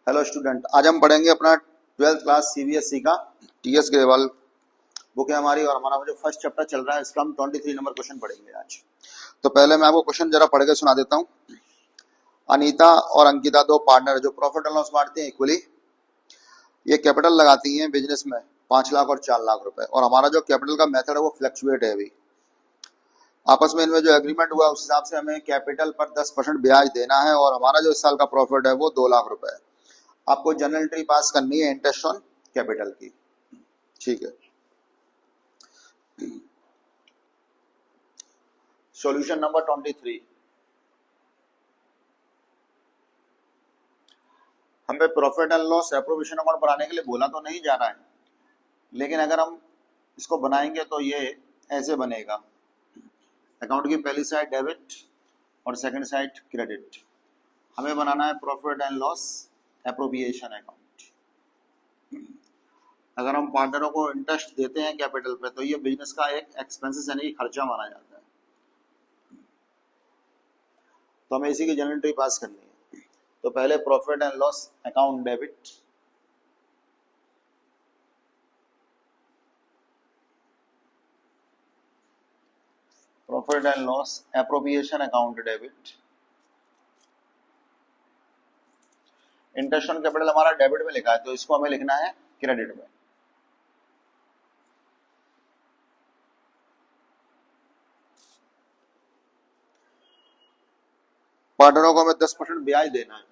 Hello student, आज हम पढ़ेंगे अपना 12th क्लास सीबीएसई का टीएस ग्रेवाल बुक है हमारी। और हमारा जो फर्स्ट चैप्टर चल रहा है इसका हम 23 नंबर क्वेश्चन पढ़ेंगे आज। तो पहले मैं आपको क्वेश्चन जरा पढ़ के सुना देता हूँ। अनीता और अंकिता दो पार्टनर जो प्रॉफिट एंड लॉस बांटते हैं इक्वली। ये कैपिटल लगाती हैं बिजनेस में 5 लाख और 4 लाख रुपए। और हमारा जो कैपिटल का मेथड है वो फ्लक्चुएट है। अभी आपस में इनमें जो एग्रीमेंट हुआ उस हिसाब से हमें कैपिटल पर 10% ब्याज देना है। और हमारा जो इस साल का प्रॉफिट है वो 2 लाख रुपए है। आपको जर्नल एंट्री पास करनी है इंटरेस्ट ऑन कैपिटल की। ठीक है। Solution number 23। हमें profit and loss appropriation account बनाने के लिए बोला तो नहीं जा रहा है, लेकिन अगर हम इसको बनाएंगे तो ये ऐसे बनेगा। अकाउंट की पहली साइड डेबिट और सेकंड साइड क्रेडिट। हमें बनाना है profit and loss appropriation account. अगर हम पार्टनरों को इंटरेस्ट देते हैं कैपिटल पे तो ये बिजनेस का एक एक्सपेंसेस यानी कि खर्चा माना जाता है। तो हमें इसी की जर्नल एंट्री पास करनी है। तो पहले profit and loss account debit, profit and loss appropriation account debit. Interest on capital हमारा डेबिट में लिखा है तो इसको हमें लिखना है क्रेडिट में। पार्टनरों को हमें 10% ब्याज देना है।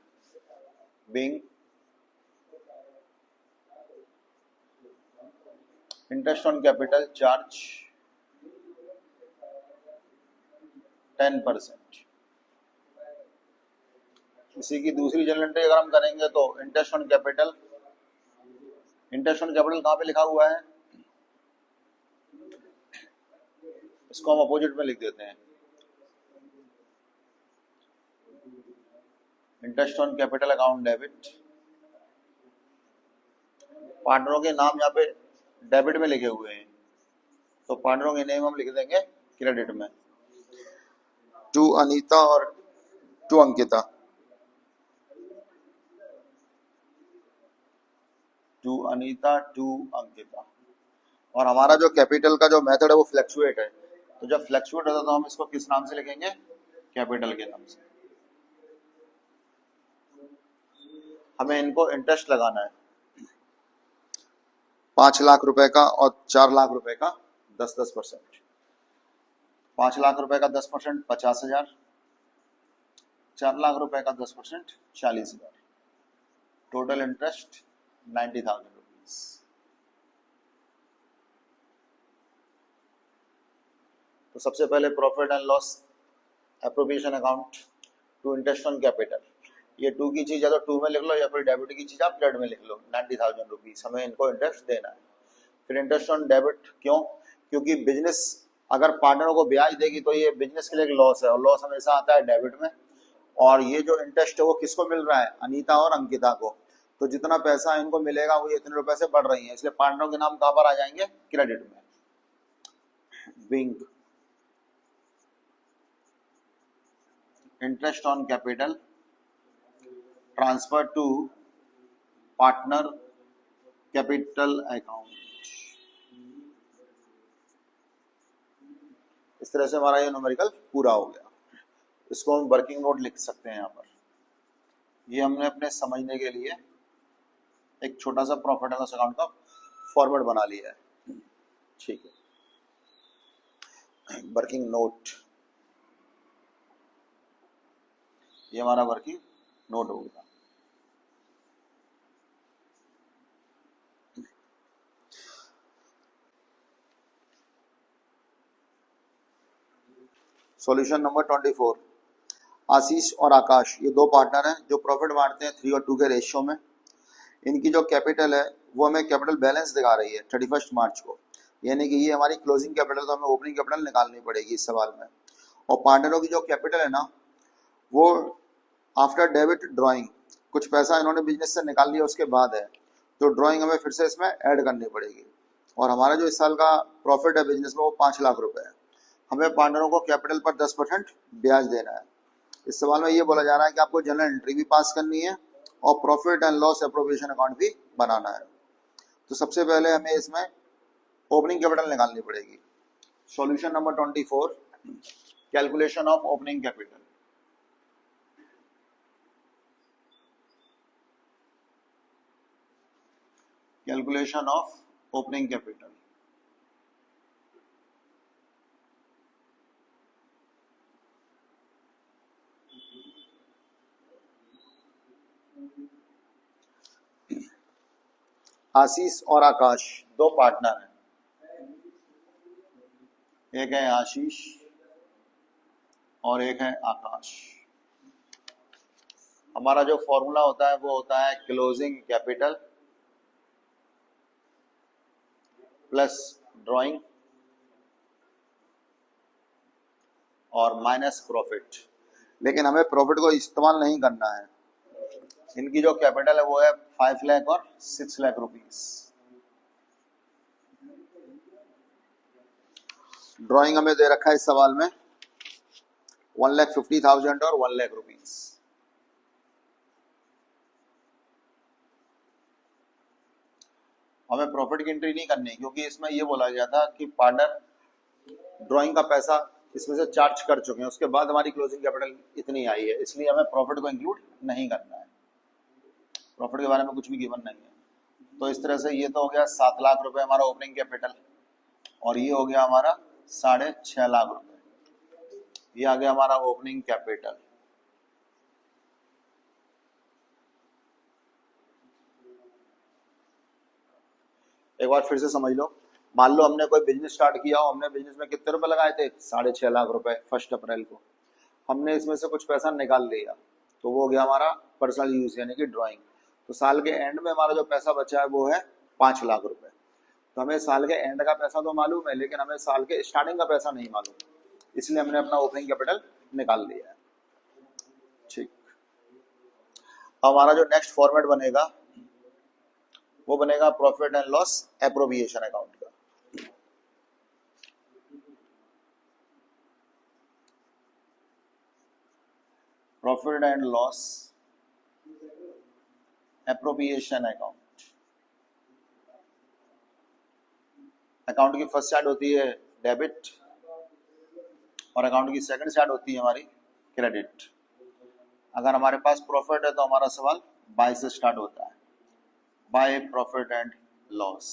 Being interest on capital charge 10%। इसी की दूसरी जर्नल एंट्री अगर हम करेंगे तो इंटरेस्ट ऑन कैपिटल कहां पे लिखा हुआ है, इसको हम अपोजिट में लिख देते हैं। Interest on capital account debit. पार्टनरों के नाम यहाँ पे डेबिट में लिखे हुए हैं तो पार्टनरों के नेम हम लिख देंगे क्रेडिट में। टू अनीता और to Ankita. To Anita to Ankita. और हमारा जो कैपिटल का जो मेथड है वो फ्लक्चुएट है। तो जब फ्लक्चुएट होता है तो हम इसको किस नाम से लिखेंगे, कैपिटल के नाम से। हमें इनको इंटरेस्ट लगाना है 5 लाख रुपए का और 4 लाख रुपए का 10%। 5 लाख रुपए का 10% 50,000, 4 लाख रुपए का 10% 40,000। Total interest 90,000 rupees. तो सबसे पहले profit and loss appropriation account to interest on capital. ये टू की चीज है तो टू में लिख लो या फिर डेबिट की चीज आप क्रेडिट में लिख लो। 90,000 रुपीज हमें इनको इंटरेस्ट देना है। फिर इंटरेस्ट ऑन डेबिट क्यों, क्योंकि बिजनेस अगर पार्टनरों को ब्याज देगी तो ये बिजनेस के लिए एक लॉस है और लॉस हमेशा आता है डेबिट में। और ये जो इंटरेस्ट है वो किसको मिल रहा है, अनीता और अंकिता को। तो जितना पैसा इनको मिलेगा वो इतने रुपए से बढ़ रही है, इसलिए पार्टनरों के नाम कहां पर आ जाएंगे, क्रेडिट में। Being interest on capital transfer to partner capital account. इस तरह से हमारा ये न्यूमेरिकल पूरा हो गया। इसको हम वर्किंग नोट लिख सकते हैं यहाँ पर। ये हमने अपने समझने के लिए एक छोटा सा प्रॉफिट एंड लॉस अकाउंट का फॉर्मेट बना लिया है। ठीक है, वर्किंग नोट, ये हमारा वर्किंग नोट होगा। Solution number 24। आशीष और आकाश ये दो पार्टनर हैं जो प्रॉफिट बांटते हैं 3 और 2 के रेशियो में। इनकी जो कैपिटल है वो हमें कैपिटल बैलेंस दिखा रही है 31 मार्च को, यानी कि ये हमारी क्लोजिंग कैपिटल, तो हमें ओपनिंग कैपिटल निकालनी पड़ेगी इस सवाल में। और पार्टनरों की जो कैपिटल है ना वो आफ्टर डेबिट ड्राइंग, कुछ पैसा इन्होंने बिजनेस से निकाल लिया उसके बाद है, तो ड्राइंग हमें फिर से इसमें ऐड करनी पड़ेगी। और हमारा जो इस साल का प्रॉफिट है बिजनेस में वो 5 लाख रुपए है। हमें पार्टनरों को कैपिटल पर 10% ब्याज देना है। इस सवाल में ये बोला जा रहा है कि आपको जर्नल एंट्री भी पास करनी है और profit and loss appropriation account भी बनाना है। तो सबसे पहले हमें इसमें ओपनिंग कैपिटल निकालनी पड़ेगी। Solution number 24, calculation of opening capital. Calculation of opening capital. Ashish और आकाश दो पार्टनर हैं, एक है आशीष और एक है आकाश। हमारा जो फॉर्मूला होता है वो होता है क्लोजिंग कैपिटल प्लस ड्राइंग और माइनस प्रॉफिट। लेकिन हमें प्रॉफिट को इस्तेमाल नहीं करना है। इनकी जो कैपिटल है वो है 5 लाख और 6 लाख रुपीस। ड्राइंग हमें दे रखा है इस सवाल में 1,50,000 और 1 लाख रुपीस। हमें प्रॉफिट की एंट्री नहीं करनी, क्योंकि इसमें ये बोला गया था कि पार्टनर ड्राइंग का पैसा इसमें से चार्ज कर चुके हैं, उसके बाद हमारी क्लोजिंग कैपिटल इतनी आई है, इसलिए हमें प्रॉफिट को इंक्लूड नहीं करना है। प्रॉफिट के बारे में कुछ भी गिवन नहीं है। तो इस तरह से ये तो हो गया 7 लाख रुपए हमारा ओपनिंग कैपिटल, और ये हो गया हमारा 6.5 लाख रुपए। ये आ गया हमारा ओपनिंग कैपिटल। एक बार फिर से समझ लो, मान लो हमने कोई बिजनेस स्टार्ट किया हो, हमने बिजनेस में कितने रुपए लगाए थे? 6.5 लाख रुपए 1 अप्रैल को। हमने इसमें से कुछ पैसा निकाल लिया, तो वो हो गया हमारा पर्सनल यूज यानी कि ड्राइंग। तो साल के एंड में हमारा जो पैसा बचा है वो है 5 लाख रुपए। तो हमें साल के एंड का पैसा तो मालूम है, लेकिन हमें साल के स्टार्टिंग का पैसा नहीं मालूम, इसलिए हमने अपना ओपनिंग कैपिटल निकाल लिया है। ठीक, हमारा जो नेक्स्ट फॉर्मेट बनेगा वो बनेगा profit and loss appropriation account का। Profit and loss appropriation account. Account की फर्स्ट साइड होती है डेबिट और अकाउंट की सेकंड साइड होती है हमारी क्रेडिट। अगर हमारे पास प्रॉफिट है तो हमारा सवाल बाय से स्टार्ट होता है, by profit and loss.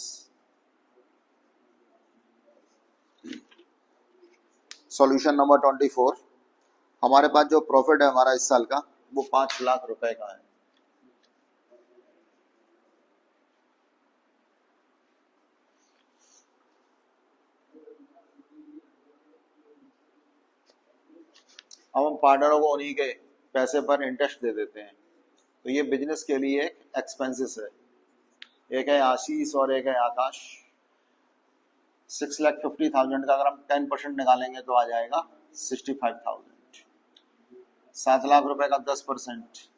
Solution number 24, हमारे पास जो प्रॉफिट है हमारा इस साल का वो 5 लाख रुपए का है। अब हम पार्टनरों को उन्हीं के पैसे पर इंटरेस्ट दे देते हैं। तो ये बिजनेस के लिए एक एक्सपेंसेस है। एक है आशीष और एक है आकाश। 6,50,000 का अगर हम 10% निकालेंगे तो आ जाएगा 65,000। 7 लाख रुपए का 10%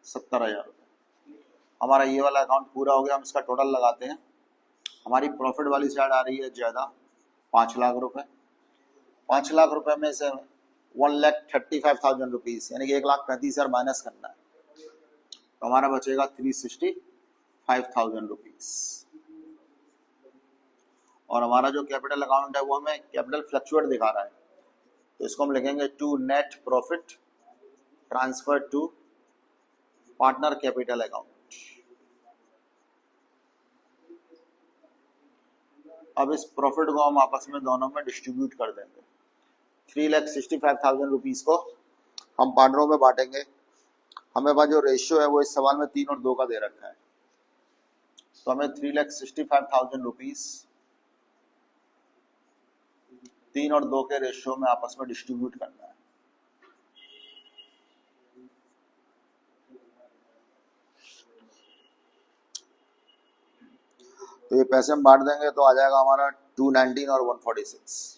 70,000 रुपए। हमारा ये वाला अकाउंट पूरा हो गया। हम इसका टोटल लगाते हैं। हमारी प्रॉफिट वाली साइड आ रही है ज्यादा 5 लाख रुपए। 5 लाख रुपए में से 1,35,000 रुपीज यानी कि 1,35,000 माइनस करना है, तो हमारा बचेगा 365,000 रुपीज। और हमारा जो कैपिटल अकाउंट है वो हमें कैपिटल फ्लक्चुएट दिखा रहा है, तो इसको हम लिखेंगे to net profit transfer to partner capital account. अब इस प्रॉफिट को हम आपस में दोनों में डिस्ट्रीब्यूट कर देंगे। 3,65,000 रुपीज को हम पार्टनरों में बांटेंगे। हमें पास जो रेशियो है वो इस सवाल में 3 और 2 का दे रखा है, तो हमें 3,65,000 रुपीज 3 और 2 के रेशियो में आपस में डिस्ट्रीब्यूट करना है। तो ये पैसे हम बांट देंगे तो आ जाएगा हमारा 219 और 146।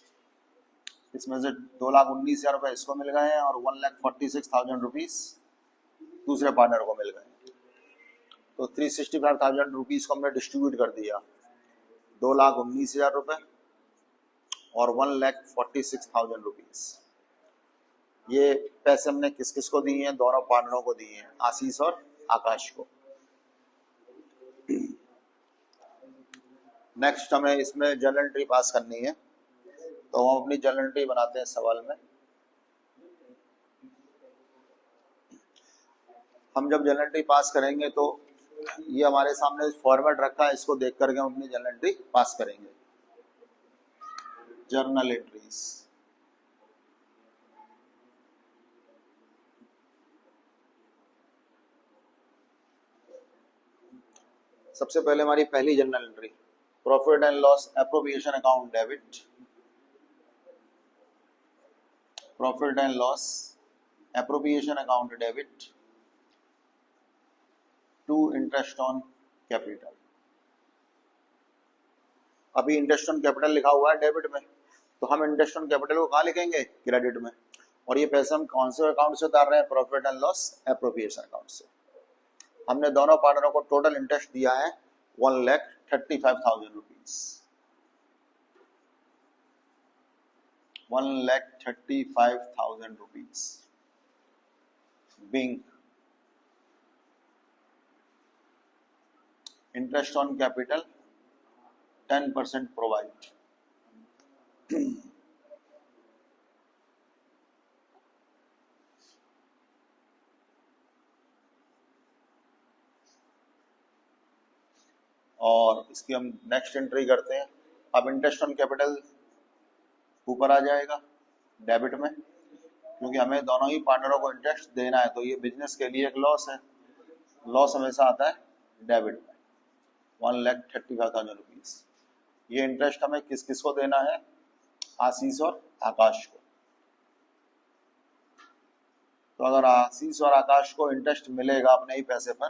इसमें से 2,19,000 रुपए इसको मिल गए हैं और 1,46,000 रुपीज दूसरे पार्टनर को मिल गए। तो 365,000 रुपीज को हमने डिस्ट्रीब्यूट कर दिया। 2,19,000 रुपए और 1,46,000 रुपीज। ये पैसे हमने किस किस को दिए हैं? दोनों पार्टनरों को दिए हैं, आशीष और आकाश को। नेक्स्ट हमें इसमें जर्नल एंट्री पास करनी है, तो हम अपनी जर्नल एंट्री बनाते हैं सवाल में। हम जब जर्नल एंट्री पास करेंगे तो ये हमारे सामने फॉर्मेट रखा है, इसको देख करके हम अपनी जर्नल एंट्री पास करेंगे। जर्नल एंट्रीज, सबसे पहले हमारी पहली journal entry profit and loss appropriation account debit, profit and loss appropriation account debit to interest on capital. अभी इंटरेस्ट ऑन कैपिटल लिखा हुआ है डेबिट में, तो हम इंटरेस्ट ऑन कैपिटल को कहाँ लिखेंगे? क्रेडिट में। और ये पैसे हम कौन से अकाउंट से उतार रहे हैं? Profit and loss appropriation account से। हमने दोनों पार्टनरों को टोटल इंटरेस्ट दिया है 1,35,000 rupees, 1,35,000 rupees being interest on capital 10% provide। और इसकी हम नेक्स्ट एंट्री करते हैं। अब इंटरेस्ट ऑन कैपिटल ऊपर आ जाएगा डेबिट में, क्योंकि हमें दोनों ही पार्टनरों को इंटरेस्ट देना है, तो ये बिजनेस के लिए एक लॉस है। लॉस हमेशा आता है डेबिट में, 1,35,000 रुपीज। ये इंटरेस्ट हमें किस किस को देना है? आशीष और आकाश को। तो अगर आशीष और आकाश को इंटरेस्ट मिलेगा अपने ही पैसे पर,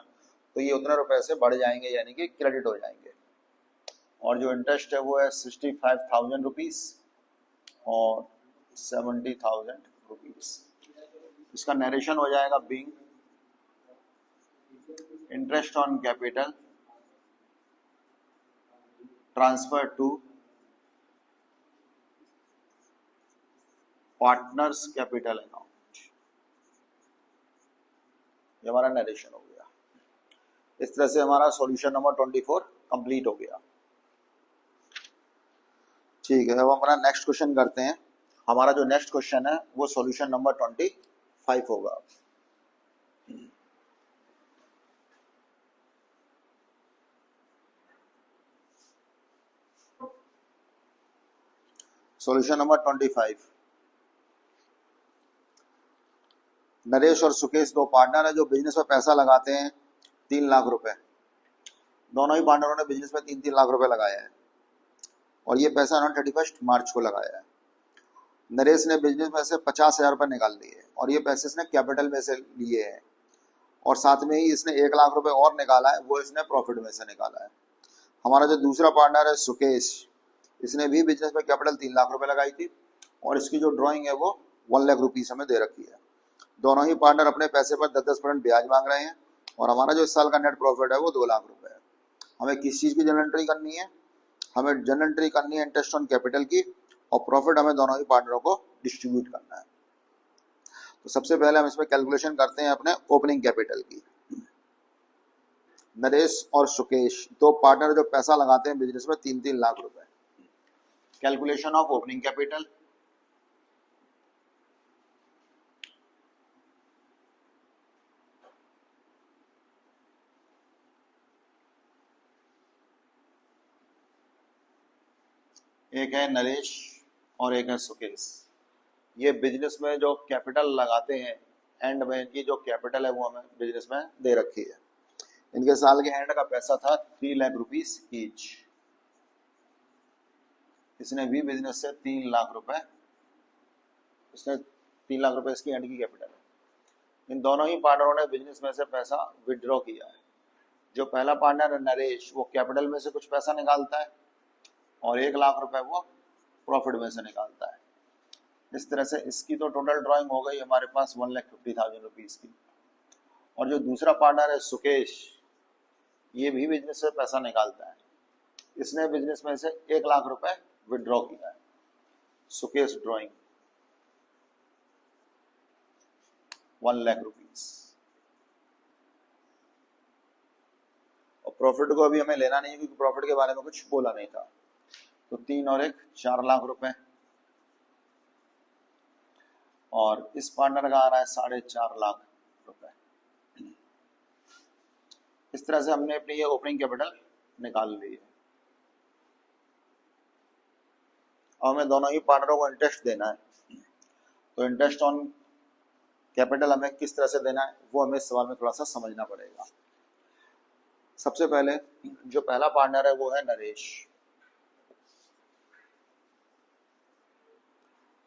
तो ये उतने रुपए से बढ़ जाएंगे, यानी कि क्रेडिट हो जाएंगे। और जो इंटरेस्ट है वो है 65,000 रुपीज और 70,000 रुपीज। इसका नरेशन हो जाएगा being interest on capital transfer to partners capital account. ये हमारा नरेशन हो गया। इस तरह से हमारा सॉल्यूशन नंबर 24 कंप्लीट हो गया। ठीक है, अब हमारा नेक्स्ट क्वेश्चन करते हैं। हमारा जो नेक्स्ट क्वेश्चन है वो सॉल्यूशन नंबर 25 होगा। Solution number 25। नरेश और सुकेश दो पार्टनर है जो बिजनेस में पैसा लगाते हैं 3 लाख रुपए। दोनों ही पार्टनरों ने बिजनेस में 3-3 लाख रुपए लगाया है और ये पैसा इन्होंने 31 मार्च को लगाया है। नरेश ने बिजनेस में से 50,000 रुपए निकाल लिए और ये पैसे इसने कैपिटल में से लिए हैं, और साथ में ही इसने 1 लाख रुपए और निकाला है, वो इसने प्रॉफिट में से निकाला है। हमारा जो दूसरा पार्टनर है सुकेश, इसने भी बिजनेस में कैपिटल 3 लाख रुपए लगाई थी और इसकी जो ड्राइंग है वो 1 लाख रुपीज हमें दे रखी है। दोनों ही पार्टनर अपने पैसे पर 10% ब्याज मांग रहे हैं और हमारा जो इस साल का नेट प्रॉफिट है वो 2 लाख रुपए है। हमें किस चीज की जर्नल एंट्री करनी है? हमें जर्नल एंट्री करनी है इंटरेस्ट ऑन कैपिटल की, और प्रॉफिट हमें दोनों ही पार्टनरों को डिस्ट्रीब्यूट करना है। तो सबसे पहले हम इसमें कैलकुलेशन करते हैं अपने ओपनिंग कैपिटल की। नरेश और सुकेश दो पार्टनर जो पैसा लगाते हैं बिजनेस में 3-3 लाख रुपए। Calculation of opening capital. एक है नरेश और एक है सुकेश। ये बिजनेस में जो कैपिटल लगाते हैं एंड में, इनकी जो कैपिटल है वो हमें बिजनेस में दे रखी है। इनके साल के एंड का पैसा था 3 लाख रुपीज ईच। इसने भी बिजनेस से 3 लाख रुपए, इसने 3 लाख रुपए इसकी एंड की कैपिटल है। इन दोनों ही पार्टनरों ने बिजनेस में से पैसा विड्रॉ किया है। जो पहला पार्टनर है नरेश, वो कैपिटल में से कुछ पैसा निकालता है और 1 लाख रुपए वो प्रॉफिट में से निकालता है। इस तरह से इसकी तो टोटल ड्राइंग हो गई हमारे पास 1,50,000 रुपीज की। और जो दूसरा पार्टनर है सुकेश, ये भी बिजनेस से पैसा निकालता है। इसने बिजनेस में से 1 लाख रुपए विड्रॉ किया है। Sukesh drawing 1 lakh rupees. Profit को अभी हमें लेना नहीं है क्योंकि प्रॉफिट के बारे में कुछ बोला नहीं था। तो 3 और 1 4 लाख रुपए, और इस पार्टनर का आ रहा है 4.5 लाख रुपए। इस तरह से हमने अपनी ये ओपनिंग कैपिटल निकाल ली है। और हमें दोनों ही पार्टनरों को इंटरेस्ट देना है, तो इंटरेस्ट ऑन कैपिटल हमें किस तरह से देना है वो हमें इस सवाल में थोड़ा सा समझना पड़ेगा। सबसे पहले जो पहला पार्टनर है वो है नरेश।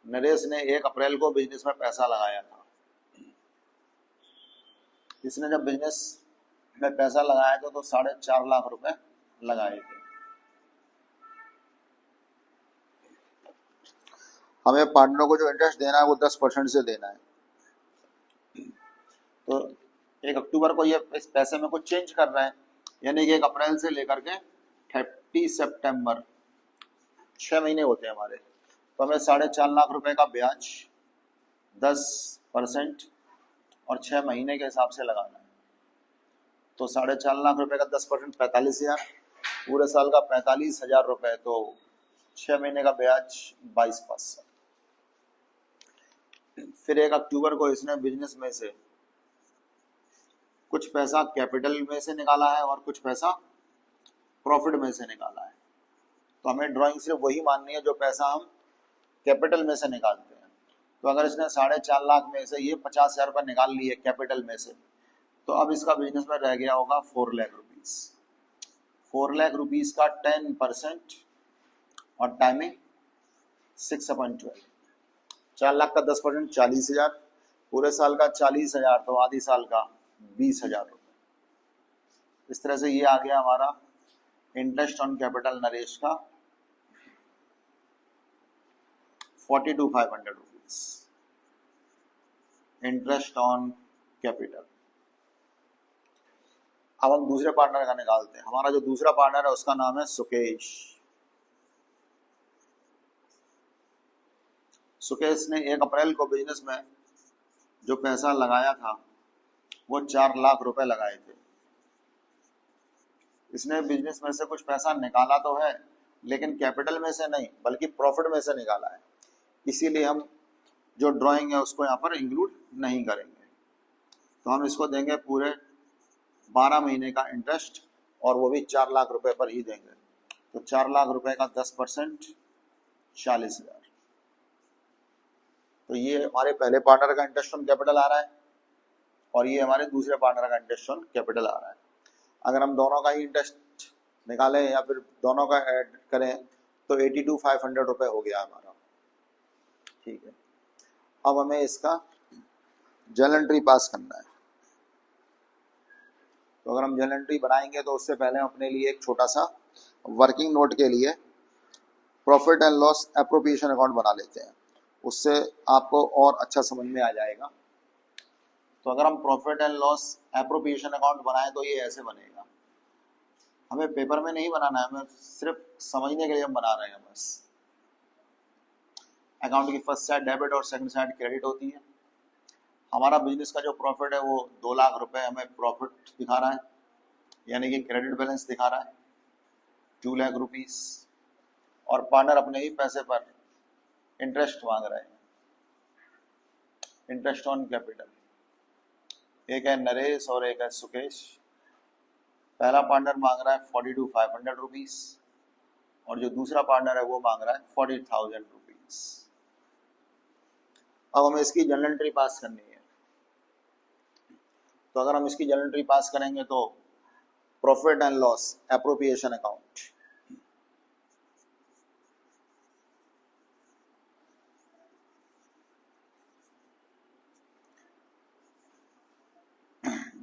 नरेश ने 1 अप्रैल को बिजनेस में पैसा लगाया था। इसने जब बिजनेस में पैसा लगाया था तो 4.5 लाख रुपए लगाए थे। हमें पार्टनरों को जो इंटरेस्ट देना है वो 10% से देना है। तो 1 अक्टूबर को ये इस पैसे में कुछ चेंज कर रहे हैं, यानी कि 1 अप्रैल से लेकर के 30 सितंबर 6 महीने होते हैं हमारे। तो हमें 4.5 लाख रुपए का ब्याज 10% और 6 महीने के हिसाब से लगाना है। तो 4.5 लाख रुपए का 10% 45,000, पूरे साल का 45,000 रुपए, तो 6 महीने का ब्याज 22%। फिर 1 अक्टूबर को इसने बिजनेस में से कुछ पैसा कैपिटल में से निकाला है और कुछ पैसा प्रॉफिट में से निकाला है। तो हमें ड्राइंग सिर्फ वही माननी है जो पैसा हम कैपिटल में से निकालते हैं। तो अगर इसने 4.5 लाख में से ये 50,000 रुपये निकाल लिए कैपिटल में से, तो अब इसका बिजनेस में रह गया होगा 4 लाख रुपीज। 4 लाख रुपीज का 10% और टाइमिंग 6/12। 4 लाख का 10% 40,000, पूरे साल का 40,000, तो आधी साल का 20,000 रुपये। इस तरह से ये आ गया हमारा इंटरेस्ट ऑन कैपिटल नरेश का 42,500 रुपीज। Interest on capital. अब हम दूसरे पार्टनर का निकालते हैं। हमारा जो दूसरा पार्टनर है उसका नाम है सुकेश। सुकेश ने 1 अप्रैल को बिजनेस में जो पैसा लगाया था वो 4 लाख रुपए लगाए थे। इसने बिजनेस में से कुछ पैसा निकाला तो है, लेकिन कैपिटल में से नहीं बल्कि प्रॉफिट में से निकाला है, इसीलिए हम जो ड्राइंग है उसको यहाँ पर इंक्लूड नहीं करेंगे। तो हम इसको देंगे पूरे 12 महीने का इंटरेस्ट, और वो भी 4 लाख रुपए पर ही देंगे। तो 4 लाख रुपए का 10% 40,000। तो ये हमारे पहले पार्टनर का इंटरेस्ट ऑन कैपिटल आ रहा है और ये हमारे दूसरे पार्टनर का इंटरेस्ट ऑन कैपिटल आ रहा है। अगर हम दोनों का ही इंटरेस्ट निकालें या फिर दोनों का ऐड करें तो 82,500 रुपए हो गया हमारा। ठीक है, अब हमें इसका जर्नल एंट्री पास करना है। तो अगर हम जर्नल एंट्री बनाएंगे तो उससे पहले हम अपने लिए एक छोटा सा वर्किंग नोट के लिए profit and loss appropriation account बना लेते हैं, उससे आपको और अच्छा समझ में आ जाएगा। तो अगर हम profit and loss appropriation account बनाएं तो ये ऐसे बनेगा। हमें पेपर में नहीं बनाना है, हमें सिर्फ समझने के लिए हम बना रहे हैं बस। अकाउंट की फर्स्ट साइड डेबिट और सेकंड साइड क्रेडिट होती है। हमारा बिजनेस का जो प्रॉफिट है वो 2 लाख रुपए हमें प्रॉफिट दिखा रहा है, यानी कि क्रेडिट बैलेंस दिखा रहा है 2 लाख रुपीस, और पार्टनर अपने ही पैसे पर इंटरेस्ट मांग रहे हैं, इंटरेस्ट ऑन कैपिटल। एक है नरेश और एक है सुकेश। पहला पार्टनर मांग रहा है 42,500 रुपीस और जो दूसरा पार्टनर है वो मांग रहा है 40,000 रुपीस। अब हमें इसकी जर्नल एंट्री पास करनी है। तो अगर हम इसकी जर्नल एंट्री पास करेंगे तो profit and loss appropriation account,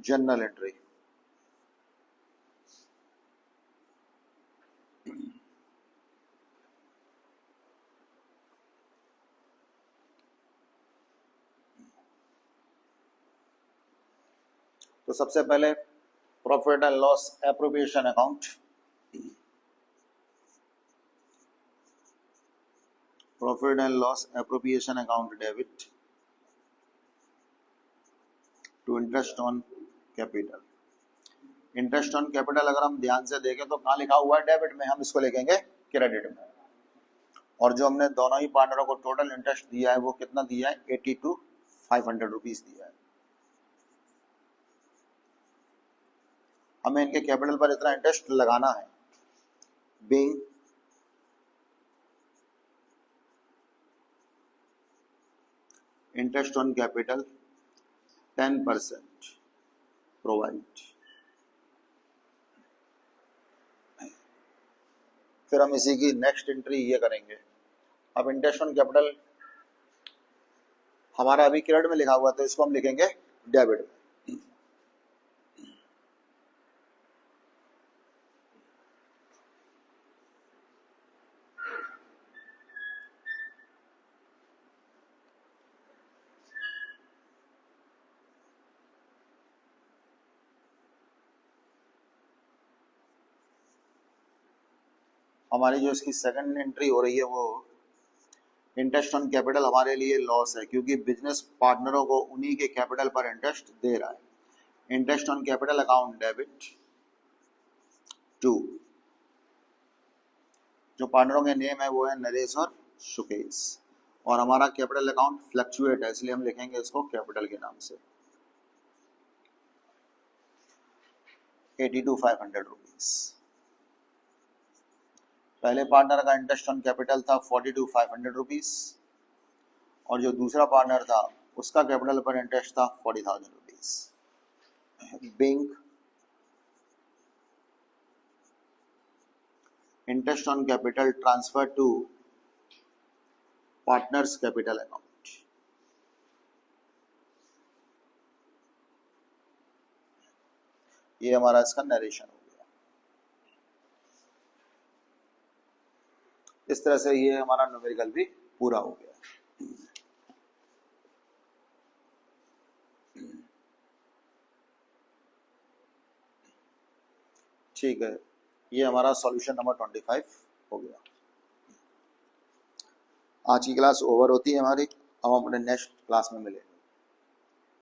journal entry. तो सबसे पहले profit and loss appropriation account, profit and loss appropriation account debit to interest on capital. Interest on capital अगर हम ध्यान से देखें तो कहाँ लिखा हुआ है, डेबिट में, हम इसको लिखेंगे क्रेडिट में। और जो हमने दोनों ही पार्टनरों को टोटल इंटरेस्ट दिया है वो कितना दिया है, 82,500 रुपीज दिया है। हमें इनके कैपिटल पर इतना इंटरेस्ट लगाना है। Being interest on capital 10% provide. फिर हम इसी की नेक्स्ट एंट्री ये करेंगे। अब इंटरेस्ट ऑन कैपिटल हमारा अभी क्रेडिट में लिखा हुआ था, इसको हम लिखेंगे डेबिट में। हमारी जो इसकी सेकंड एंट्री हो रही है वो इंटरेस्ट ऑन कैपिटल हमारे लिए लॉस है, क्योंकि बिजनेस पार्टनरों को उन्हीं के कैपिटल पर इंटरेस्ट दे रहा है। Interest on capital account debit to, जो पार्टनरों के नेम है वो है नरेश और सुकेश, और हमारा कैपिटल अकाउंट फ्लक्चुएट है, इसलिए हम लिखेंगे इसको कैपिटल के नाम से 82,500 रुपीज। पहले पार्टनर का इंटरेस्ट ऑन कैपिटल था 42,500 रुपीज, और जो दूसरा पार्टनर था उसका कैपिटल पर इंटरेस्ट था 40,000 rupees. Bank interest on capital transfer to partners capital account. ये हमारा इसका नरेशन हो गया। इस तरह से ये हमारा न्यूमेरिकल भी पूरा हो गया। ठीक है, ये हमारा सॉल्यूशन नंबर 25 हो गया। आज की क्लास ओवर होती है हमारी, हम अपने नेक्स्ट क्लास में मिलेंगे।